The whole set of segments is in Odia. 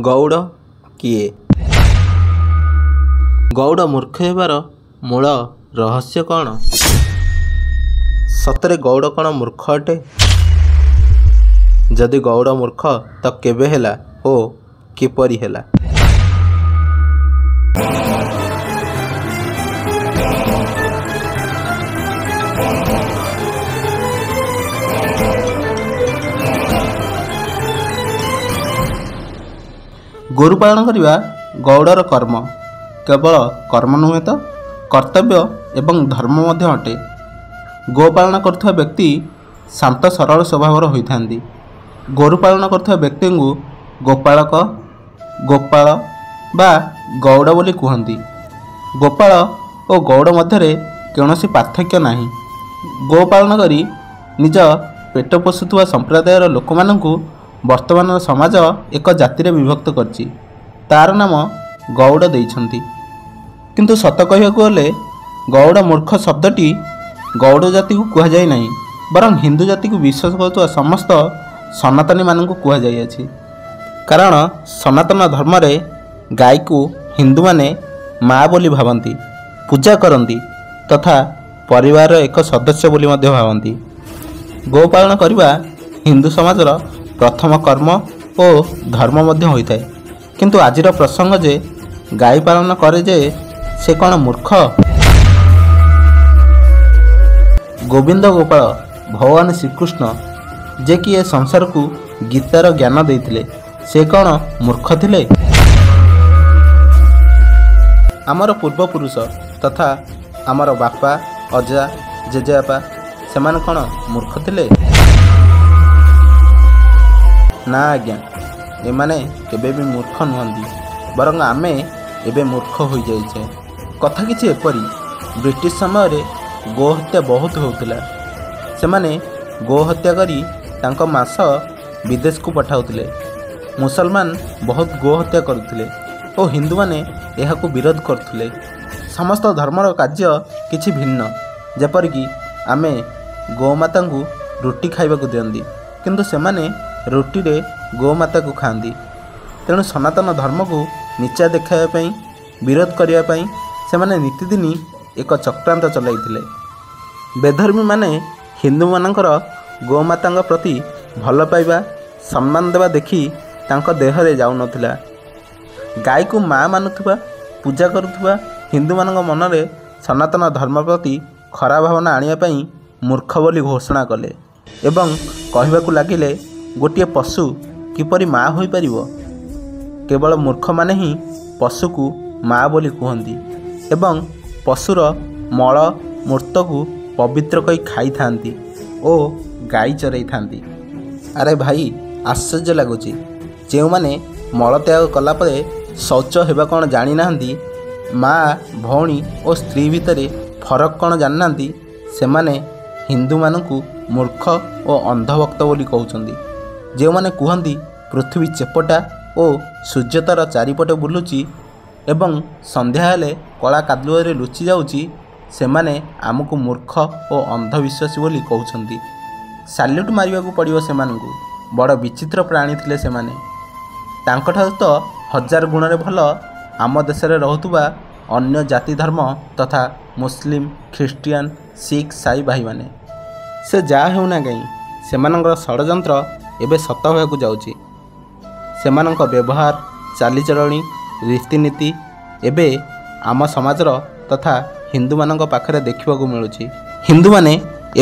ଗୌଡ଼ କିଏ? ଗୌଡ଼ ମୂର୍ଖ ହେବାର ମୂଳ ରହସ୍ୟ କ'ଣ? ସତରେ ଗୌଡ଼ କ'ଣ ମୂର୍ଖ ଅଟେ? ଯଦି ଗୌଡ଼ ମୂର୍ଖ ତ କେବେ ହେଲା ଓ କିପରି ହେଲା? ଗୋରୁ ପାଳନ କରିବା ଗୌଡ଼ର କର୍ମ। କେବଳ କର୍ମ ନୁହେଁ ତ କର୍ତ୍ତବ୍ୟ ଏବଂ ଧର୍ମ ମଧ୍ୟ ଅଟେ। ଗୋପାଳନ କରୁଥିବା ବ୍ୟକ୍ତି ଶାନ୍ତ ସରଳ ସ୍ୱଭାବର ହୋଇଥାନ୍ତି। ଗୋରୁ ପାଳନ କରୁଥିବା ବ୍ୟକ୍ତିଙ୍କୁ ଗୋପାଳକ, ଗୋପାଳ ବା ଗୌଡ଼ ବୋଲି କୁହନ୍ତି। ଗୋପାଳ ଓ ଗୌଡ଼ ମଧ୍ୟରେ କୌଣସି ପାର୍ଥକ୍ୟ ନାହିଁ। ଗୋପାଳନ କରି ନିଜ ପେଟ ପୋଷୁଥିବା ସମ୍ପ୍ରଦାୟର ଲୋକମାନଙ୍କୁ ବର୍ତ୍ତମାନର ସମାଜ ଏକ ଜାତିରେ ବିଭକ୍ତ କରିଛି। ତା'ର ନାମ ଗୌଡ଼ ଦେଇଛନ୍ତି। କିନ୍ତୁ ସତ କହିବାକୁ ଗଲେ ଗୌଡ଼ ମୂର୍ଖ ଶବ୍ଦଟି ଗୌଡ଼ ଜାତିକୁ କୁହାଯାଇ ନାହିଁ, ବରଂ ହିନ୍ଦୁ ଜାତିକୁ ବିଶ୍ୱାସ କରୁଥିବା ସମସ୍ତ ସନାତନୀମାନଙ୍କୁ କୁହାଯାଇଅଛି। କାରଣ ସନାତନ ଧର୍ମରେ ଗାଈକୁ ହିନ୍ଦୁମାନେ ମା ବୋଲି ଭାବନ୍ତି, ପୂଜା କରନ୍ତି ତଥା ପରିବାରର ଏକ ସଦସ୍ୟ ବୋଲି ମଧ୍ୟ ଭାବନ୍ତି। ଗୋପାଳନ କରିବା ହିନ୍ଦୁ ସମାଜର ପ୍ରଥମ କର୍ମ ଓ ଧର୍ମ ମଧ୍ୟ ହୋଇଥାଏ। କିନ୍ତୁ ଆଜିର ପ୍ରସଙ୍ଗ ଯେ ଗାଈ ପାଳନ କରେ ଯେ ସେ କ'ଣ ମୂର୍ଖ? ଗୋବିନ୍ଦ ଗୋପାଳ ଭଗବାନ ଶ୍ରୀକୃଷ୍ଣ ଯେ କି ଏ ସଂସାରକୁ ଗୀତାର ଜ୍ଞାନ ଦେଇଥିଲେ, ସେ କ'ଣ ମୂର୍ଖ ଥିଲେ? ଆମର ପୂର୍ବପୁରୁଷ ତଥା ଆମର ବାପା, ଅଜା, ଜେଜେବାପା ସେମାନେ କ'ଣ ମୂର୍ଖ ଥିଲେ? ନା ଆଜ୍ଞା, ଏମାନେ କେବେ ବି ମୂର୍ଖ ନୁହନ୍ତି, ବରଂ ଆମେ ଏବେ ମୂର୍ଖ ହୋଇଯାଇଛେ। କଥା କିଛି ଏପରି, ବ୍ରିଟିଶ ସମୟରେ ଗୋହତ୍ୟା ବହୁତ ହେଉଥିଲା। ସେମାନେ ଗୋହତ୍ୟା କରି ତାଙ୍କ ମାଂସ ବିଦେଶକୁ ପଠାଉଥିଲେ। ମୁସଲମାନ ବହୁତ ଗୋହତ୍ୟା କରୁଥିଲେ ଓ ହିନ୍ଦୁମାନେ ଏହାକୁ ବିରୋଧ କରୁଥିଲେ। ସମସ୍ତ ଧର୍ମର କାର୍ଯ୍ୟ କିଛି ଭିନ୍ନ। ଯେପରିକି ଆମେ ଗୋମାତାଙ୍କୁ ରୁଟି ଖାଇବାକୁ ଦିଅନ୍ତି, କିନ୍ତୁ ସେମାନେ ରୁଟିରେ ଗୋମାତାକୁ ଖାଆନ୍ତି। ତେଣୁ ସନାତନ ଧର୍ମକୁ ନିଚା ଦେଖାଇବା ପାଇଁ, ବିରୋଧ କରିବା ପାଇଁ ସେମାନେ ନିତିଦିନ ଏକ ଚକ୍ରାନ୍ତ ଚଲାଇଥିଲେ। ବେଧର୍ମୀମାନେ ହିନ୍ଦୁମାନଙ୍କର ଗୋମାତାଙ୍କ ପ୍ରତି ଭଲ ପାଇବା, ସମ୍ମାନ ଦେବା ଦେଖି ତାଙ୍କ ଦେହରେ ଯାଉନଥିଲା। ଗାଈକୁ ମା ମାନୁଥିବା, ପୂଜା କରୁଥିବା ହିନ୍ଦୁମାନଙ୍କ ମନରେ ସନାତନ ଧର୍ମ ପ୍ରତି ଖରାପ ଭାବନା ଆଣିବା ପାଇଁ ମୂର୍ଖ ବୋଲି ଘୋଷଣା କଲେ ଏବଂ କହିବାକୁ ଲାଗିଲେ, ଗୋଟିଏ ପଶୁ କିପରି ମା ହୋଇପାରିବ? କେବଳ ମୂର୍ଖମାନେ ହିଁ ପଶୁକୁ ମା ବୋଲି କୁହନ୍ତି ଏବଂ ପଶୁର ମଳ ମୂର୍ତ୍ତକୁ ପବିତ୍ର କହି ଖାଇଥାନ୍ତି ଓ ଗାଈ ଚରାଇଥାନ୍ତି। ଆରେ ଭାଇ, ଆଶ୍ଚର୍ଯ୍ୟ ଲାଗୁଛି। ଯେଉଁମାନେ ମଳତ୍ୟାଗ କଲା ପରେ ଶୌଚ ହେବା କ'ଣ ଜାଣିନାହାନ୍ତି, ମା, ଭଉଣୀ ଓ ସ୍ତ୍ରୀ ଭିତରେ ଫରକ କ'ଣ ଜାଣିନାହାନ୍ତି, ସେମାନେ ହିନ୍ଦୁମାନଙ୍କୁ ମୂର୍ଖ ଓ ଅନ୍ଧଭକ୍ତ ବୋଲି କହୁଛନ୍ତି। ଯେଉଁମାନେ କୁହନ୍ତି ପୃଥିବୀ ଚେପଟା ଓ ସୂର୍ଯ୍ୟ ତା'ର ଚାରିପଟେ ବୁଲୁଛି ଏବଂ ସନ୍ଧ୍ୟା ହେଲେ କଳା କାଦୁଅରେ ଲୁଚି ଯାଉଛି, ସେମାନେ ଆମକୁ ମୂର୍ଖ ଓ ଅନ୍ଧବିଶ୍ୱାସୀ ବୋଲି କହୁଛନ୍ତି। ସାଲ୍ୟୁଟ୍ ମାରିବାକୁ ପଡ଼ିବ ସେମାନଙ୍କୁ। ବଡ଼ ବିଚିତ୍ର ପ୍ରାଣୀ ଥିଲେ ସେମାନେ। ତାଙ୍କଠାରୁ ତ ହଜାର ଗୁଣରେ ଭଲ ଆମ ଦେଶରେ ରହୁଥିବା ଅନ୍ୟ ଜାତି ଧର୍ମ ତଥା ମୁସଲିମ, ଖ୍ରୀଷ୍ଟିଆନ, ଶିଖ ସାଇ ଭାଇମାନେ। ସେ ଯାହା ହେଉନା କାହିଁ, ସେମାନଙ୍କର ଷଡ଼ଯନ୍ତ୍ର ଏବେ ସତ ହେବାକୁ ଯାଉଛି। ସେମାନଙ୍କ ବ୍ୟବହାର, ଚାଲିଚଳଣି, ରୀତିନୀତି ଏବେ ଆମ ସମାଜର ତଥା ହିନ୍ଦୁମାନଙ୍କ ପାଖରେ ଦେଖିବାକୁ ମିଳୁଛି। ହିନ୍ଦୁମାନେ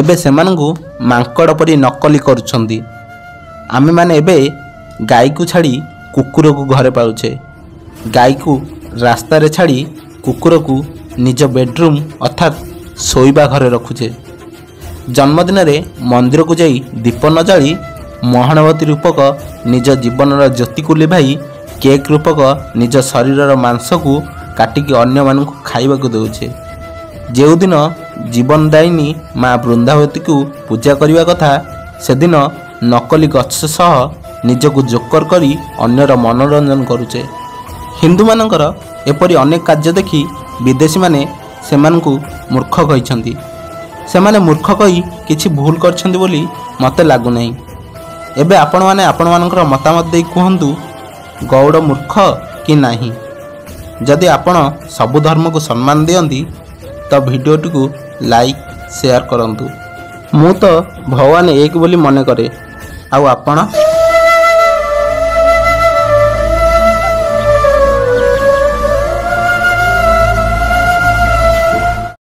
ଏବେ ସେମାନଙ୍କୁ ମାଙ୍କଡ଼ ପରି ନକଲି କରୁଛନ୍ତି। ଆମେମାନେ ଏବେ ଗାଈକୁ ଛାଡ଼ି କୁକୁରକୁ ଘରେ ପାଳୁଛେ। ଗାଈକୁ ରାସ୍ତାରେ ଛାଡ଼ି କୁକୁରକୁ ନିଜ ବେଡ଼ରୁମ୍ ଅର୍ଥାତ୍ ଶୋଇବା ଘରେ ରଖୁଛେ। ଜନ୍ମଦିନରେ ମନ୍ଦିରକୁ ଯାଇ ଦୀପ ନ ଜାଳି ମହାଣବତୀ ରୂପକ ନିଜ ଜୀବନର ଜ୍ୟୋତିକୁ ଲିଭାଇ କେକ୍ ରୂପକ ନିଜ ଶରୀରର ମାଂସକୁ କାଟିକି ଅନ୍ୟମାନଙ୍କୁ ଖାଇବାକୁ ଦେଉଛେ। ଯେଉଁଦିନ ଜୀବନଦାୟିନୀ ମା ବୃନ୍ଦାବତୀକୁ ପୂଜା କରିବା କଥା, ସେଦିନ ନକଲି ଗଛ ସହ ନିଜକୁ ଜୋକର କରି ଅନ୍ୟର ମନୋରଞ୍ଜନ କରୁଛେ। ହିନ୍ଦୁମାନଙ୍କର ଏପରି ଅନେକ କାର୍ଯ୍ୟ ଦେଖି ବିଦେଶୀମାନେ ସେମାନଙ୍କୁ ମୂର୍ଖ କହିଛନ୍ତି। ସେମାନେ ମୂର୍ଖ କହି କିଛି ଭୁଲ କରିଛନ୍ତି ବୋଲି ମୋତେ ଲାଗୁନାହିଁ। ଏବେ ଆପଣମାନେ ଆପଣମାନଙ୍କର ମତାମତ ଦେଇ କୁହନ୍ତୁ, ଗୌଡ଼ ମୂର୍ଖ କି ନାହିଁ। ଯଦି ଆପଣ ସବୁ ଧର୍ମକୁ ସମ୍ମାନ ଦିଅନ୍ତି ତ ଭିଡ଼ିଓଟିକୁ ଲାଇକ୍ ସେୟାର କରନ୍ତୁ। ମୁଁ ତ ଭଗବାନ ଏକ ବୋଲି ମନେ କରେ, ଆଉ ଆପଣ?